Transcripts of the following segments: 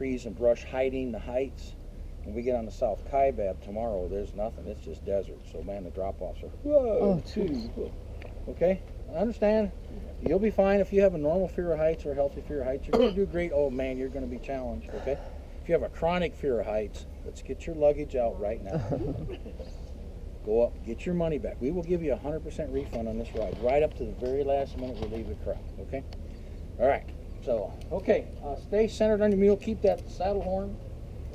trees and brush hiding the heights. When we get on the South Kaibab tomorrow, there's nothing. It's just desert. So, man, the drop-offs are, whoa, okay? I understand. You'll be fine if you have a normal fear of heights or a healthy fear of heights. You're going to do great. Oh, man, you're going to be challenged, okay? If you have a chronic fear of heights, let's get your luggage out right now. Go up, get your money back. We will give you a 100% refund on this ride, right up to the very last minute we leave the crowd, okay? All right, so, okay, stay centered on your mule. Keep that saddle horn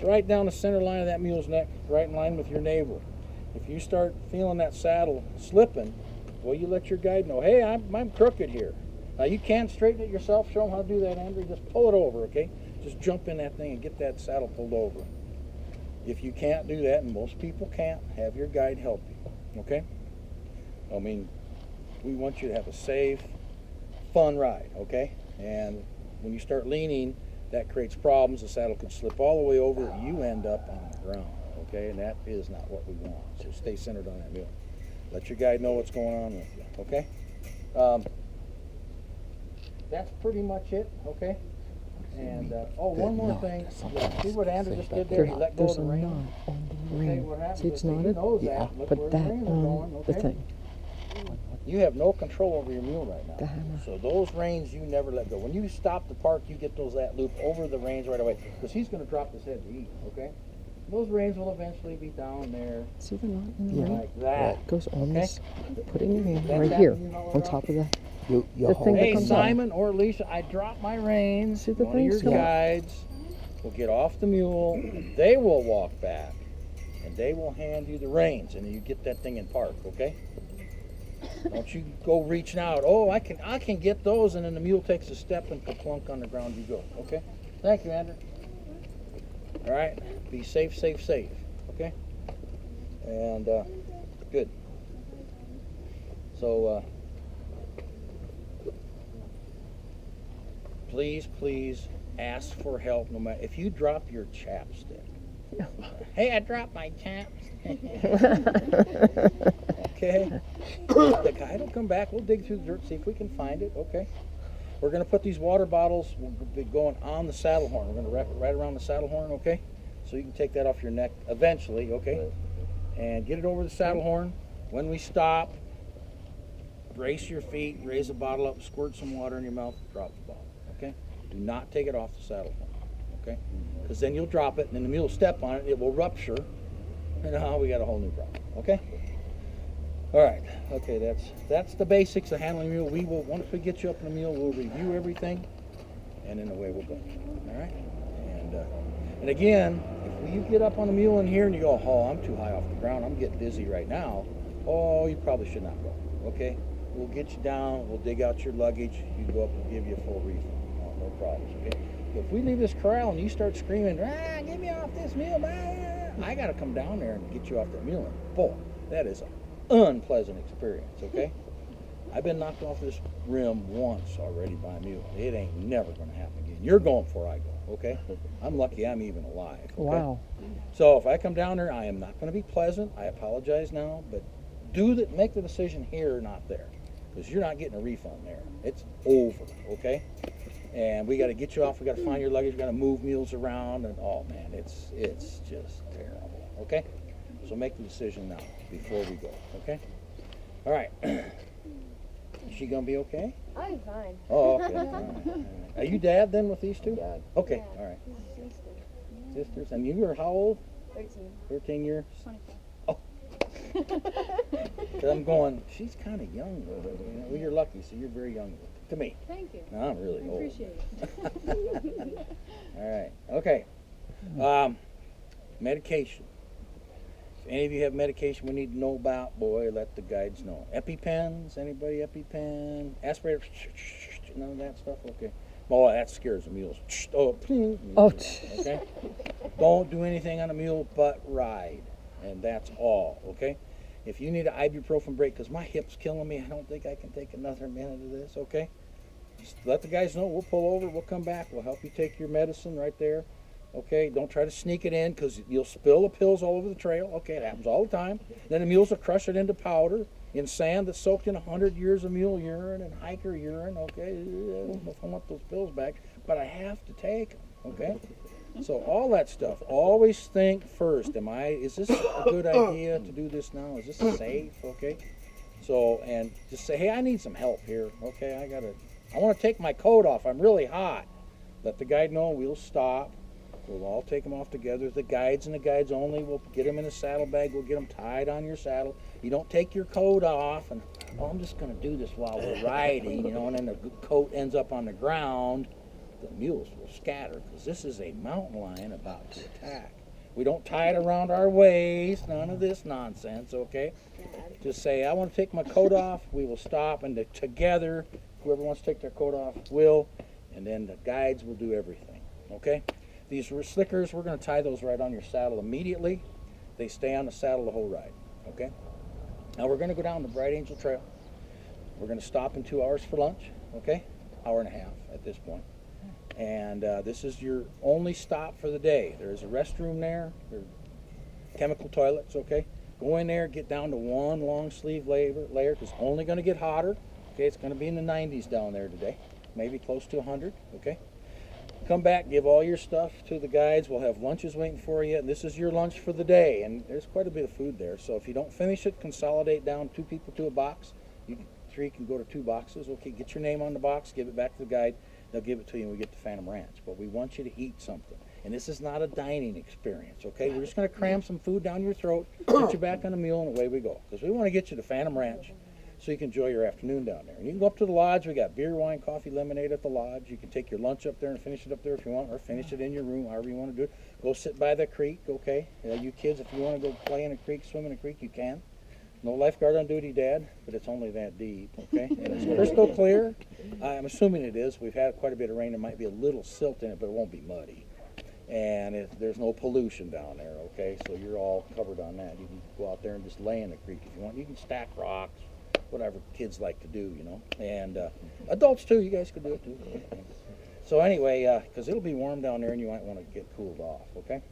right down the center line of that mule's neck, right in line with your navel. If you start feeling that saddle slipping, well, you let your guide know, hey, I'm crooked here. You can straighten it yourself. Show them how to do that, Andrew. Just pull it over, okay? Just jump in that thing and get that saddle pulled over. If you can't do that, and most people can't, have your guide help you, okay? I mean, we want you to have a safe, fun ride, okay? And when you start leaning, that creates problems. The saddle could slip all the way over. You end up on the ground, okay? And that is not what we want. So stay centered on that mule. Let your guide know what's going on with you, okay? That's pretty much it, okay? And, oh, one more thing. See what Andrew just did there? He let go of the rein. Okay, what happens See, it's is he knotted? knows Yeah, that. Look put where that his reins are on going, the okay? thing. You have no control over your mule right now. The hammer. So those reins, you never let go. When you stop the park, you get that loop over the reins right away, because he's going to drop his head to eat, okay? Those reins will eventually be down there. See the knot in the ring? Like that. It goes on Okay? this. Put it in your hand, That's right here, happening all on around? top of the You the thing that Hey, comes up. Simon or Lisa, I dropped my reins. See the One of your things come up? guides will get off the mule. They will walk back, and they will hand you the reins, and you get that thing in park, okay? Don't you go reaching out. Oh, I can get those, and then the mule takes a step and plunk on the ground you go. Okay? Thank you, Andrew. All right. Be safe, safe, safe. Okay? And good. So please, please ask for help. No matter if you drop your chapstick. Hey, I dropped my chapstick. Okay. The guide will come back. We'll dig through the dirt, see if we can find it. Okay. We're going to put these water bottles, we'll be going on the saddle horn. We're going to wrap it right around the saddle horn, okay? So you can take that off your neck eventually, okay? And get it over the saddle horn. When we stop, brace your feet, raise the bottle up, squirt some water in your mouth, drop the bottle, okay? Do not take it off the saddle horn, okay? Because then you'll drop it, and then the mule will step on it, it will rupture, and now we got a whole new problem, okay? All right, okay, that's the basics of handling a mule. We will, once we get you up in the mule, we'll review everything, and then away we'll go, all right? And again, if you get up on the mule in here and you go, oh, I'm too high off the ground, I'm getting dizzy right now, oh, you probably should not go, okay? We'll get you down, we'll dig out your luggage, you go up and give you a full refund, no problems, okay? If we leave this corral and you start screaming, get me off this mule, I got to come down there and get you off that mule. And boy, that is an unpleasant experience, okay? I've been knocked off this rim once already by a mule. It ain't never going to happen again. You're going before I go, okay? I'm lucky I'm even alive, okay? Wow. So if I come down there, I am not going to be pleasant. I apologize now, but make the decision here, not there, because you're not getting a refund there. It's over, okay? And we got to get you off. We got to find your luggage. We got to move mules around, and oh man, it's just terrible. Okay, so make the decision now before we go. Okay. All right. Is she gonna be okay? I'm fine. Oh, okay. All right. All right. Are you dad then with these two? Dad. Okay. Yeah. All right. Sister. Sisters, and you are how old? 13. 13 years. 24. Oh. 'Cause I'm going. She's kind of young. Well, you're lucky, so you're very young to me. Thank you. No, I'm really I old. appreciate it. All right. Okay. Medication. If any of you have medication we need to know about, boy, let the guides know. EpiPens? Anybody EpiPen? Aspirator? None of that stuff? Okay. Oh, that scares the mules. Oh, okay. Don't do anything on a mule but ride. And that's all, okay? If you need an ibuprofen break, because my hip's killing me, I don't think I can take another minute of this, okay? Just let the guys know. We'll pull over. We'll come back. We'll help you take your medicine right there, okay? Don't try to sneak it in, because you'll spill the pills all over the trail. Okay, it happens all the time. Then the mules will crush it into powder in sand that's soaked in 100 years of mule urine and hiker urine, okay? I don't know if I want those pills back, but I have to take them, okay? So all that stuff, always think first. Is this a good idea to do this now? Is this safe? Okay. So, and just say, hey, I need some help here. Okay, I want to take my coat off. I'm really hot. Let the guide know. We'll stop. We'll all take them off together. The guides and the guides only. We'll get them in a saddlebag. We'll get them tied on your saddle. You don't take your coat off and, oh, I'm just going to do this while we're riding, and then the coat ends up on the ground. The mules will scatter because this is a mountain lion about to attack. We don't tie it around our waist, none of this nonsense, okay? Just say, I want to take my coat off. We will stop, and together, whoever wants to take their coat off will, and then the guides will do everything, okay? These slickers, we're going to tie those right on your saddle immediately. They stay on the saddle the whole ride, okay? Now we're going to go down the Bright Angel Trail. We're going to stop in 2 hours for lunch, okay? Hour and a half at this point. And this is your only stop for the day. There's a restroom there. There's chemical toilets, okay? Go in there, get down to 1 long sleeve layer because it's only going to get hotter. Okay, it's going to be in the 90s down there today, maybe close to 100, okay? Come back, give all your stuff to the guides. We'll have lunches waiting for you. And this is your lunch for the day, and there's quite a bit of food there. So if you don't finish it, consolidate down 2 people to a box. 3 can go to 2 boxes. Okay, get your name on the box, give it back to the guide. They'll give it to you when we get to Phantom Ranch. But we want you to eat something. And this is not a dining experience, okay? We're just going to cram some food down your throat, put you back on the mule, and away we go. Because we want to get you to Phantom Ranch so you can enjoy your afternoon down there. And you can go up to the lodge. We got beer, wine, coffee, lemonade at the lodge. You can take your lunch up there and finish it up there if you want, or finish it in your room, however you want to do it. Go sit by the creek, okay? You kids, if you want to go play in a creek, swim in a creek, you can. No lifeguard on duty, Dad, but it's only that deep, okay? And it's crystal clear. I'm assuming it is. We've had quite a bit of rain. There might be a little silt in it, but it won't be muddy. And there's no pollution down there, okay? So you're all covered on that. You can go out there and just lay in the creek if you want. You can stack rocks, whatever kids like to do, And adults, too. You guys could do it, too. So anyway, because it'll be warm down there, and you might want to get cooled off, okay?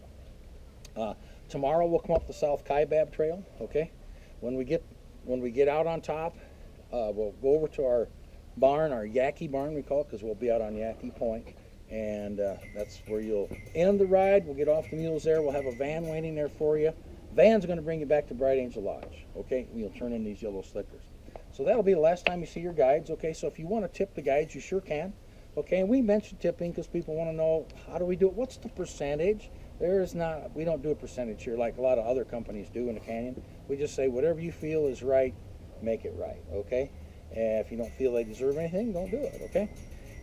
Tomorrow we'll come up the South Kaibab Trail, okay? When we get out on top, we'll go over to our barn, our Yaqui barn we call it, because we'll be out on Yaqui Point, and that's where you'll end the ride. We'll get off the mules there. We'll have a van waiting there for you. Van's going to bring you back to Bright Angel Lodge, okay? You'll turn in these yellow slickers. So that'll be the last time you see your guides, okay? So if you want to tip the guides, you sure can, okay? And we mentioned tipping because people want to know, how do we do it? What's the percentage? We don't do a percentage here like a lot of other companies do in the canyon. We just say whatever you feel is right, make it right, okay? And if you don't feel they deserve anything, don't do it, okay?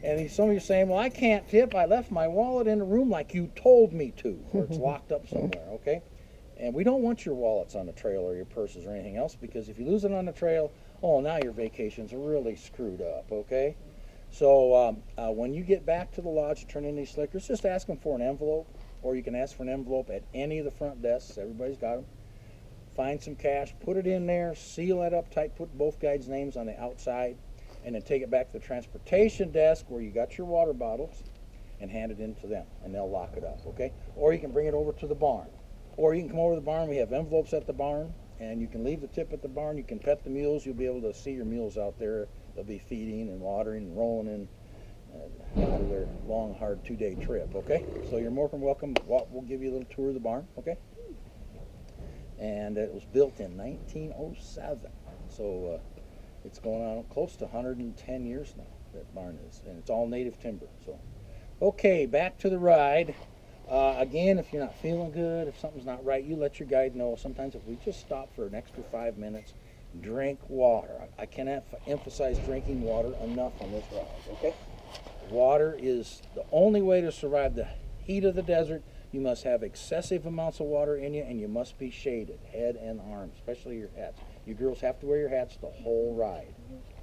And some of you are saying, well, I can't tip. I left my wallet in the room like you told me to, or it's locked up somewhere, okay? And we don't want your wallets on the trail or your purses or anything else, because if you lose it on the trail, oh, now your vacation's really screwed up, okay? So when you get back to the lodge to turn in these slickers, just ask them for an envelope. Or you can ask for an envelope at any of the front desks. Everybody's got them. Find some cash, put it in there, seal that up tight, put both guides' names on the outside, and then take it back to the transportation desk where you got your water bottles and hand it in to them, and they'll lock it up, okay? Or you can bring it over to the barn. Or you can come over to the barn. We have envelopes at the barn, and you can leave the tip at the barn. You can pet the mules. You'll be able to see your mules out there. They'll be feeding and watering and rolling in after their long, hard 2-day trip, okay? So you're more than welcome. We'll give you a little tour of the barn, okay? And it was built in 1907. So it's going on close to 110 years now, that barn is. And it's all native timber. So, okay, back to the ride. Again, if you're not feeling good, if something's not right, you let your guide know. Sometimes if we just stop for an extra 5 minutes, drink water. I cannot emphasize drinking water enough on this ride, okay? Water is the only way to survive the heat of the desert. You must have excessive amounts of water in you, and you must be shaded, head and arms, especially your hats. You girls have to wear your hats the whole ride.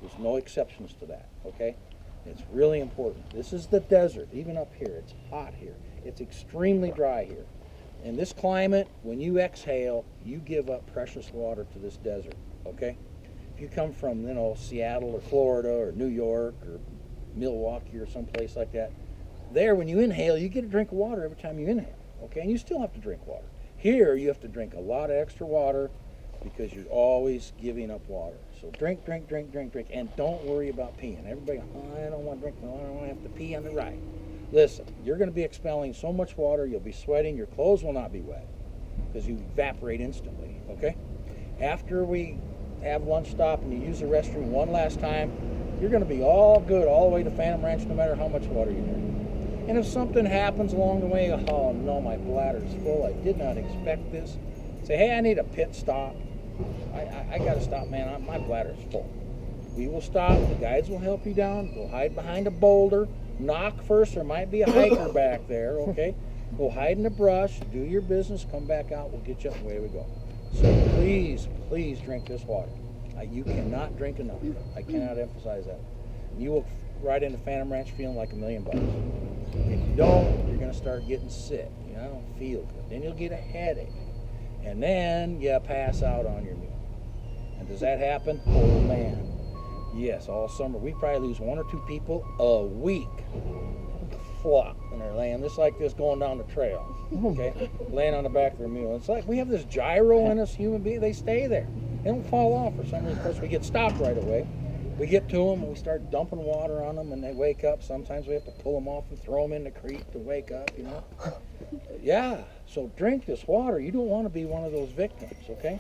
There's no exceptions to that, okay? It's really important. This is the desert, even up here. It's hot here. It's extremely dry here. In this climate, when you exhale, you give up precious water to this desert, okay? If you come from, Seattle or Florida or New York or Milwaukee or someplace like that, there when you inhale, you get a drink of water every time you inhale, okay? And you still have to drink water. Here, you have to drink a lot of extra water because you're always giving up water. So drink, and don't worry about peeing. Everybody, I don't want to drink, I don't want to have to pee on the ride. Listen, you're going to be expelling so much water, you'll be sweating, your clothes will not be wet because you evaporate instantly, okay? After we have lunch stop and you use the restroom one last time, you're going to be all good all the way to Phantom Ranch no matter how much water you drink. And if something happens along the way, oh no, my bladder's full, I did not expect this, say, hey, I need a pit stop. I got to stop, man, my bladder's full. We will stop, the guides will help you down, go hide behind a boulder, knock first, there might be a hiker back there, okay? Go hide in the brush, do your business, come back out, we'll get you up, away we go. So please, please drink this water. You cannot drink enough. I cannot emphasize that. You will ride into Phantom Ranch feeling like $1,000,000. If you don't, you're going to start getting sick. You know, I don't feel good. Then you'll get a headache. And then you pass out on your mule. And does that happen? Oh man. Yes, all summer. We probably lose 1 or 2 people a week. Flop. And they're laying just like this going down the trail. Okay? Laying on the back of their mule. It's like we have this gyro in us human being. They stay there. They don't fall off for some reason. Of course, we get stopped right away. We get to them and we start dumping water on them and they wake up. Sometimes we have to pull them off and throw them in the creek to wake up, you know. Yeah, so drink this water. You don't want to be one of those victims, okay?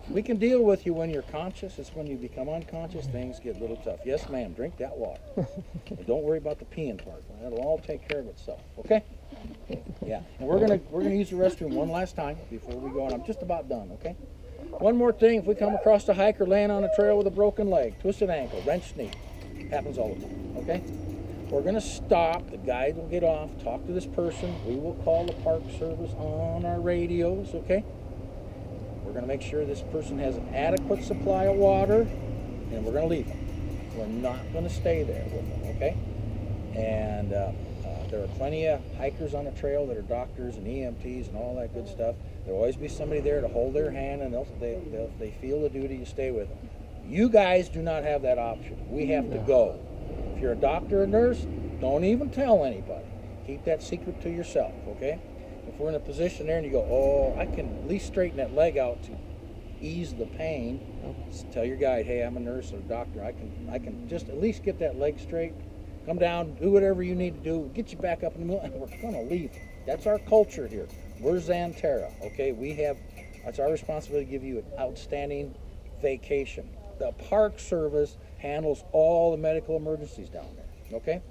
We can deal with you when you're conscious. It's when you become unconscious, things get a little tough. Yes, ma'am, drink that water. And don't worry about the peeing part. That'll all take care of itself, okay? Yeah, and we're gonna use the restroom one last time before we go on. I'm just about done, okay? One more thing, if we come across a hiker laying on a trail with a broken leg, twisted ankle, wrenched knee, happens all the time, okay? We're gonna stop, the guide will get off, talk to this person, we will call the park service on our radios, okay? We're gonna make sure this person has an adequate supply of water, and we're gonna leave them. We're not gonna stay there with them, okay? And there are plenty of hikers on the trail that are doctors and EMTs and all that good stuff. There'll always be somebody there to hold their hand, and they feel the duty to stay with them. You guys do not have that option. We have to go. If you're a doctor or nurse, don't even tell anybody. Keep that secret to yourself, okay? If we're in a position there and you go, oh, I can at least straighten that leg out to ease the pain, tell your guide, hey, I'm a nurse or a doctor. I can just at least get that leg straight. Come down, do whatever you need to do, get you back up in the middle, and we're going to leave. That's our culture here. We're Xanterra, okay? That's our responsibility to give you an outstanding vacation. The Park Service handles all the medical emergencies down there, okay?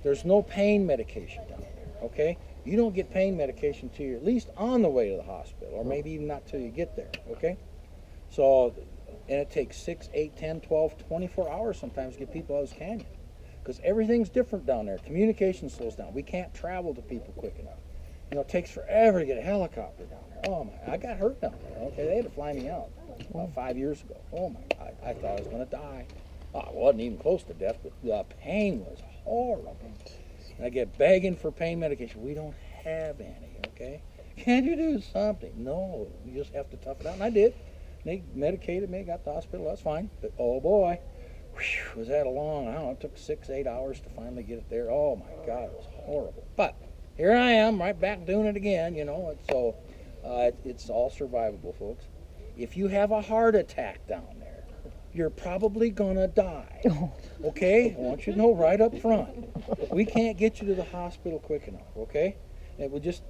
There's no pain medication down there, okay? You don't get pain medication till you're at least on the way to the hospital, or maybe even not till you get there, okay? So, and it takes 6, 8, 10, 12, 24 hours sometimes to get people out of this canyon. Because everything's different down there. Communication slows down. We can't travel to people quick enough. You know, it takes forever to get a helicopter down there. Oh my, I got hurt down there. Okay, they had to fly me out about 5 years ago. Oh my God, I thought I was going to die. Oh, I wasn't even close to death, but the pain was horrible. And I get begging for pain medication. We don't have any, okay? Can't you do something? No, you just have to tough it out. And I did. They medicated me, got to the hospital, that's fine. But oh boy, whew, was that a long, I don't know, it took 6, 8 hours to finally get it there. Oh my God, it was horrible. But here I am, right back doing it again, you know. So it's all survivable, folks. If you have a heart attack down there, you're probably gonna die. Okay? I want you to know right up front. We can't get you to the hospital quick enough, okay? And we'll just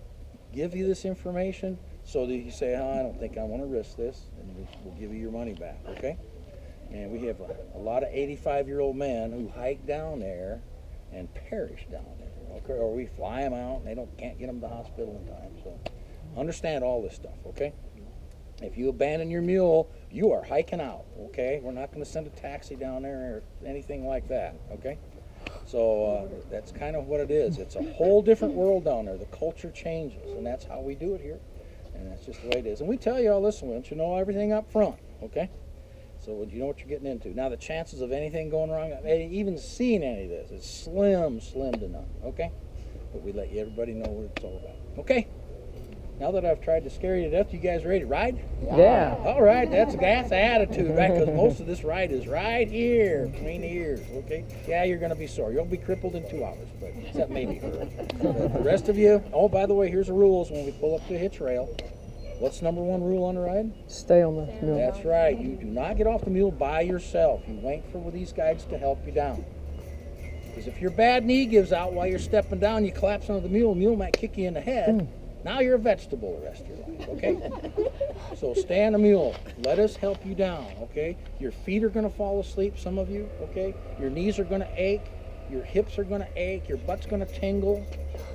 give you this information so that you say, oh, I don't think I want to risk this, and we'll give you your money back, okay? And we have a lot of 85-year-old men who hike down there and perish down there, okay? Or we fly them out and they can't get them to the hospital in time. So understand all this stuff, okay? If you abandon your mule, you are hiking out, okay? We're not going to send a taxi down there or anything like that, okay? So that's kind of what it is. It's a whole different world down there. The culture changes, and that's how we do it here. And that's just the way it is. And we tell you all, listen, we want you to know everything up front, okay? So you know what you're getting into. Now, the chances of anything going wrong, even seeing any of this, is slim to none, okay? But we let everybody know what it's all about, okay? Now that I've tried to scare you to death, you guys ready to ride? Yeah. All right, that's the attitude, right? Because most of this ride is right here, between the ears, okay? Yeah, you're going to be sore. You'll be crippled in 2 hours, but except maybe hurt. But the rest of you, oh, by the way, here's the rules when we pull up to the hitch rail. What's number 1 rule on the ride? Stay on the mule. That's right. You do not get off the mule by yourself. You wait for these guides to help you down. Because if your bad knee gives out while you're stepping down, you collapse under the mule, mule might kick you in the head. Now you're a vegetable the rest of your life, okay? So stay on a mule. Let us help you down, okay? Your feet are going to fall asleep, some of you, okay? Your knees are going to ache. Your hips are going to ache. Your butt's going to tingle.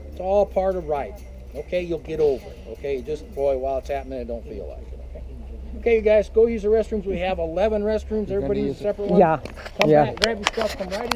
It's all part of riding, okay? You'll get over it, okay? Just, boy, while it's happening, it don't feel like it, okay? Okay, you guys, go use the restrooms. We have 11 restrooms. Everybody use a separate one. Yeah. Come Yeah. back, grab your stuff, come right in.